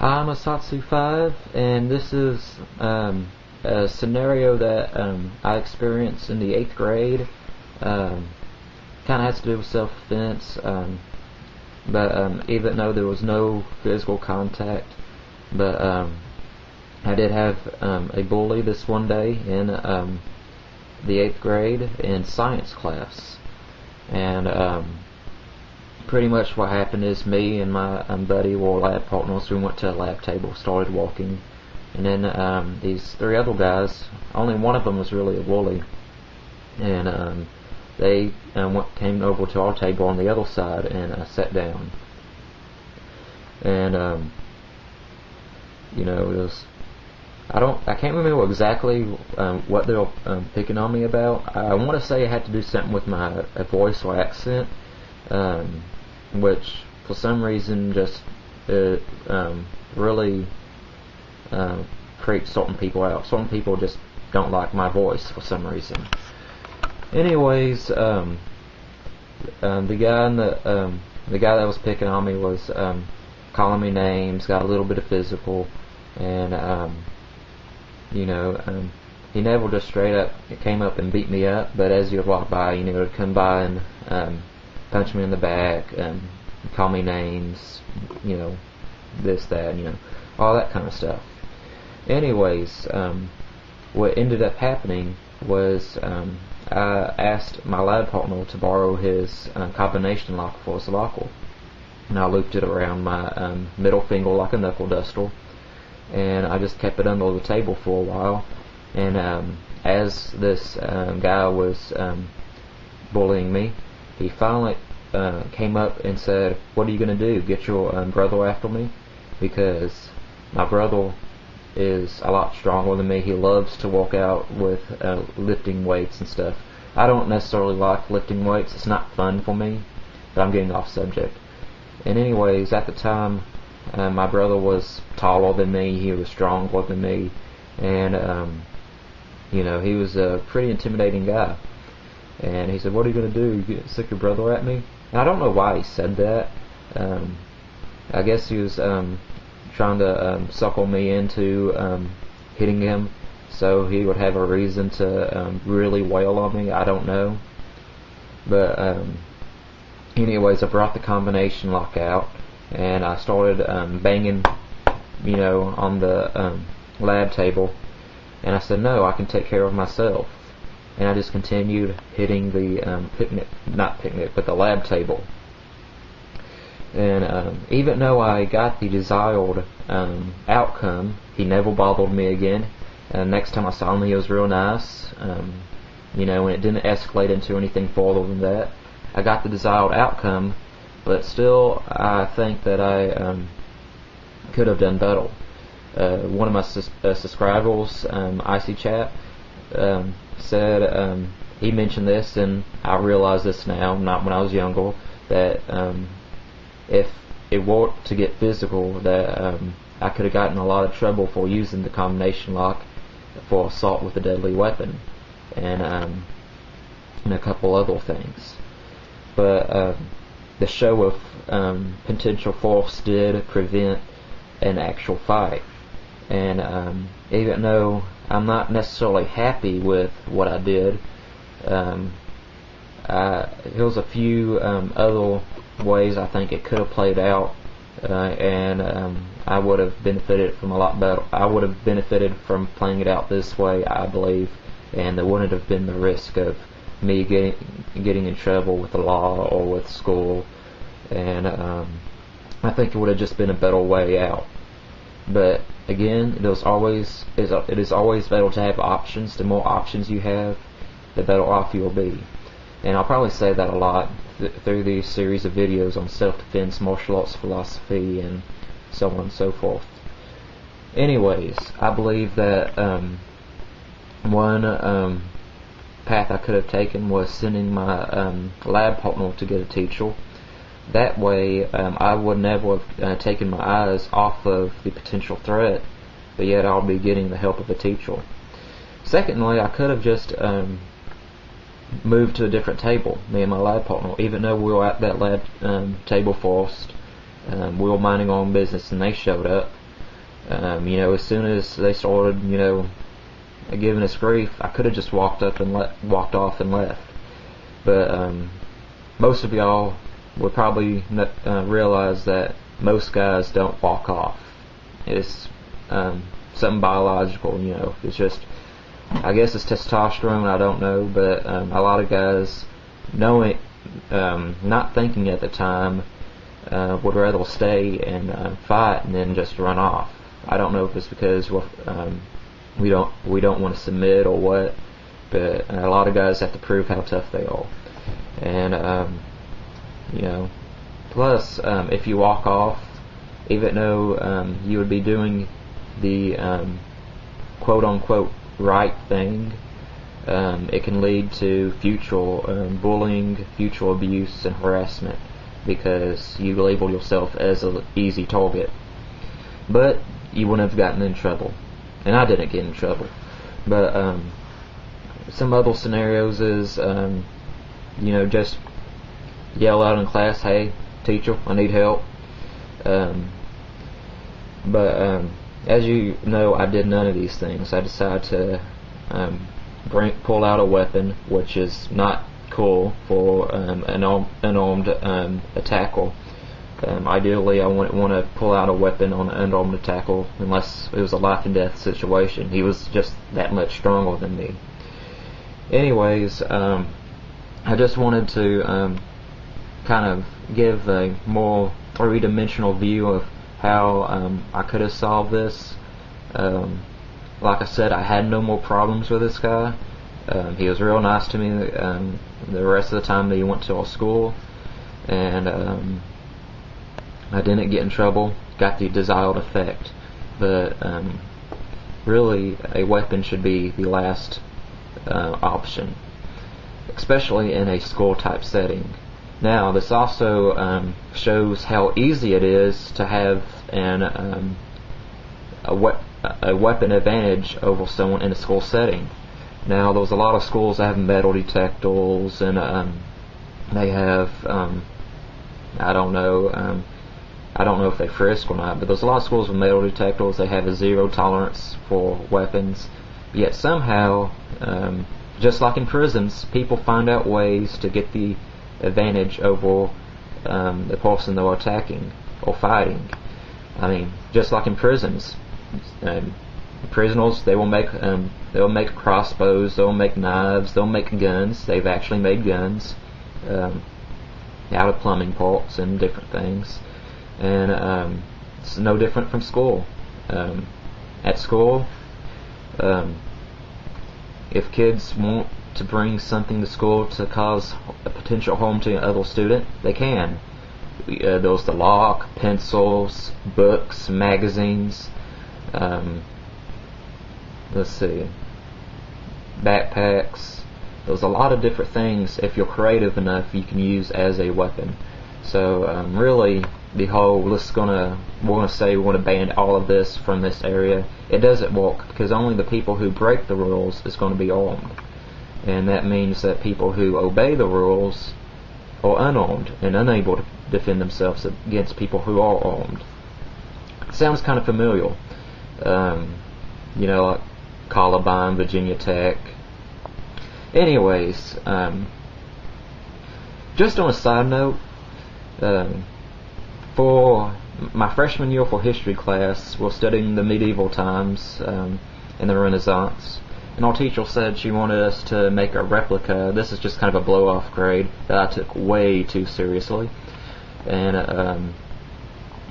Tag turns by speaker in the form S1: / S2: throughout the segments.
S1: I'm Asatsu5, and this is a scenario that I experienced in the 8th grade. Kind of has to do with self-defense, but even though there was no physical contact, but I did have a bully this one day in the 8th grade in science class, and pretty much what happened is me and my buddy were lab partners. We went to a lab table, started walking, and then these three other guys, only one of them was really a bully, and they came over to our table on the other side and sat down. And you know, it was, I can't remember exactly what they were picking on me about. I want to say it had to do something with my voice or accent, which for some reason just really creeps certain people out. Certain people just don't like my voice for some reason. Anyways, the guy that was picking on me was calling me names, got a little bit of physical, and you know, he never just straight up came up and beat me up, but as you would walk by, you know, he'd come by and punch me in the back, call me names, you know, this, that, you know, all that kind of stuff. Anyways, what ended up happening was I asked my lab partner to borrow his combination lock for his locker, and I looped it around my middle finger like a knuckle duster, and I just kept it under the table for a while. And as this guy was bullying me, he finally came up and said, "What are you going to do? Get your brother after me?" Because my brother is a lot stronger than me. He loves to walk out with lifting weights and stuff. I don't necessarily like lifting weights. It's not fun for me, but I'm getting off subject. And anyways, at the time, my brother was taller than me. He was stronger than me, and you know, he was a pretty intimidating guy. And he said, "What are you going to do? You going to stick your brother at me?" And I don't know why he said that. I guess he was trying to suckle me into hitting him, so he would have a reason to really wail on me. I don't know. But anyways, I brought the combination lock out, and I started banging, you know, on the lab table. And I said, "No, I can take care of myself." And I just continued hitting the the lab table. And even though I got the desired outcome, he never bothered me again. Next time I saw him, he was real nice. You know, and it didn't escalate into anything further than that. I got the desired outcome, but still, I think that I could have done better. One of my subscribers, Icy Chat, said he mentioned this, and I realize this now, not when I was younger, that if it were to get physical, that I could have gotten a lot of trouble for using the combination lock for assault with a deadly weapon, and a couple other things. But the show of potential force did prevent an actual fight. And even though I'm not necessarily happy with what I did, here's a few other ways I think it could have played out, and I would have benefited from a lot better. I would have benefited from playing it out this way, I believe, and there wouldn't have been the risk of me getting in trouble with the law or with school, and I think it would have just been a better way out. But again, it is always better to have options. The more options you have, the better off you will be. And I'll probably say that a lot through these series of videos on self-defense, martial arts philosophy, and so on and so forth. Anyways, I believe that one path I could have taken was sending my lab partner to get a teacher. That way, I would never have taken my eyes off of the potential threat, but yet I'll be getting the help of a teacher. Secondly, I could have just moved to a different table, me and my lab partner, even though we were at that lab table first. We were minding our own business, and they showed up. You know, as soon as they started, you know, giving us grief, I could have just walked off and left. But most of y'all would probably realize that most guys don't walk off. It's something biological, you know. It's just, I guess it's testosterone, I don't know, but a lot of guys, knowing, not thinking at the time, would rather stay and fight and then just run off. I don't know if it's because we don't want to submit or what, but a lot of guys have to prove how tough they are. And you know, plus if you walk off, even though you would be doing the quote unquote right thing, it can lead to future bullying, future abuse and harassment, because you label yourself as an easy target. But you wouldn't have gotten in trouble, and I didn't get in trouble. But some other scenarios is, you know, just yell out in class, "Hey, teacher, I need help." But as you know, I did none of these things. I decided to pull out a weapon, which is not cool for an unarmed attacker. Ideally, I wouldn't want to pull out a weapon on an unarmed attacker unless it was a life and death situation. He was just that much stronger than me. Anyways, I just wanted to kind of give a more three-dimensional view of how I could have solved this. Like I said, I had no more problems with this guy. He was real nice to me the rest of the time that he went to our school, and I didn't get in trouble, got the desired effect. But really, a weapon should be the last option, especially in a school type setting. Now, this also shows how easy it is to have a weapon advantage over someone in a school setting. Now, there's a lot of schools that have metal detectors, and they have, I don't know if they frisk or not, but there's a lot of schools with metal detectors. They have a zero tolerance for weapons. Yet somehow, just like in prisons, people find out ways to get the advantage over the person they're attacking or fighting. I mean, just like in prisons, prisoners, they will make crossbows, they'll make knives, they'll make guns. They've actually made guns out of plumbing parts and different things. And it's no different from school. At school, if kids want to bring something to school to cause a potential harm to another student, they can. There's the lock, pencils, books, magazines, let's see, backpacks. There's a lot of different things, if you're creative enough, you can use as a weapon. So really, the whole we're going to ban all of this from this area, it doesn't work, because only the people who break the rules is going to be armed. And that means that people who obey the rules are unarmed and unable to defend themselves against people who are armed. It sounds kind of familiar. You know, like Columbine, Virginia Tech. Anyways, just on a side note, for my freshman year for history class, we're studying the medieval times and the Renaissance. And our teacher said she wanted us to make a replica. This is just kind of a blow-off grade that I took way too seriously. And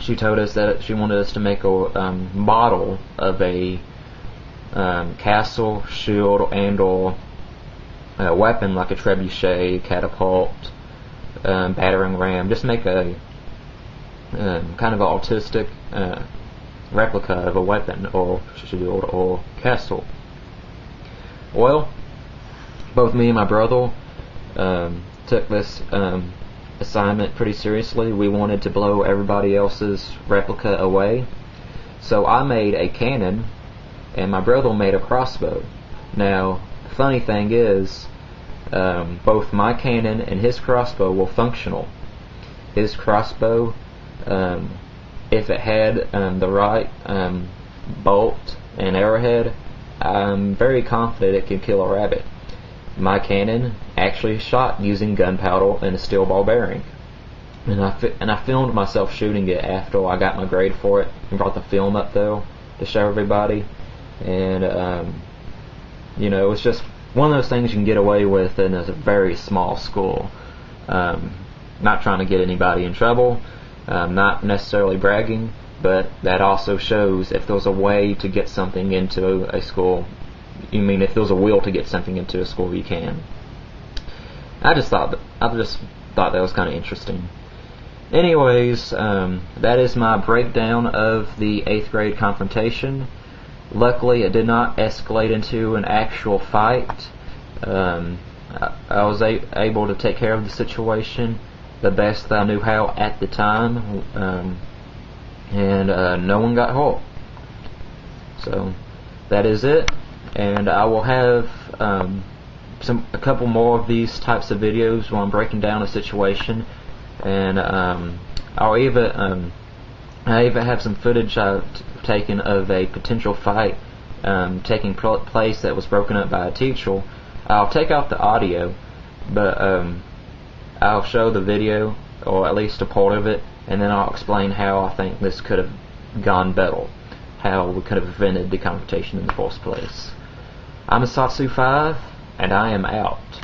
S1: she told us that she wanted us to make a model of a castle, shield, and/or a weapon like a trebuchet, catapult, battering ram. Just make a kind of an artistic replica of a weapon or shield or castle. Well, both me and my brother took this assignment pretty seriously. We wanted to blow everybody else's replica away. So I made a cannon, and my brother made a crossbow. Now, the funny thing is, both my cannon and his crossbow were functional. His crossbow, if it had the right bolt and arrowhead, I'm very confident it can kill a rabbit. My cannon actually shot using gunpowder and a steel ball bearing. And I filmed myself shooting it after I got my grade for it, and brought the film up though to show everybody. And you know, it's just one of those things you can get away with in a very small school. Not trying to get anybody in trouble, not necessarily bragging, but that also shows if there's a way to get something into a school. If there's a will to get something into a school, you can. I just thought that was kind of interesting. Anyways, that is my breakdown of the 8th grade confrontation. Luckily, it did not escalate into an actual fight. I was able to take care of the situation the best that I knew how at the time, and no one got hurt. So that is it, and I will have a couple more of these types of videos where I'm breaking down a situation, and I even have some footage I've taken of a potential fight taking place that was broken up by a teacher. I'll take out the audio, but I'll show the video, or at least a part of it, and then I'll explain how I think this could have gone better, how we could have prevented the confrontation in the first place. I'm Asatsu5, and I am out.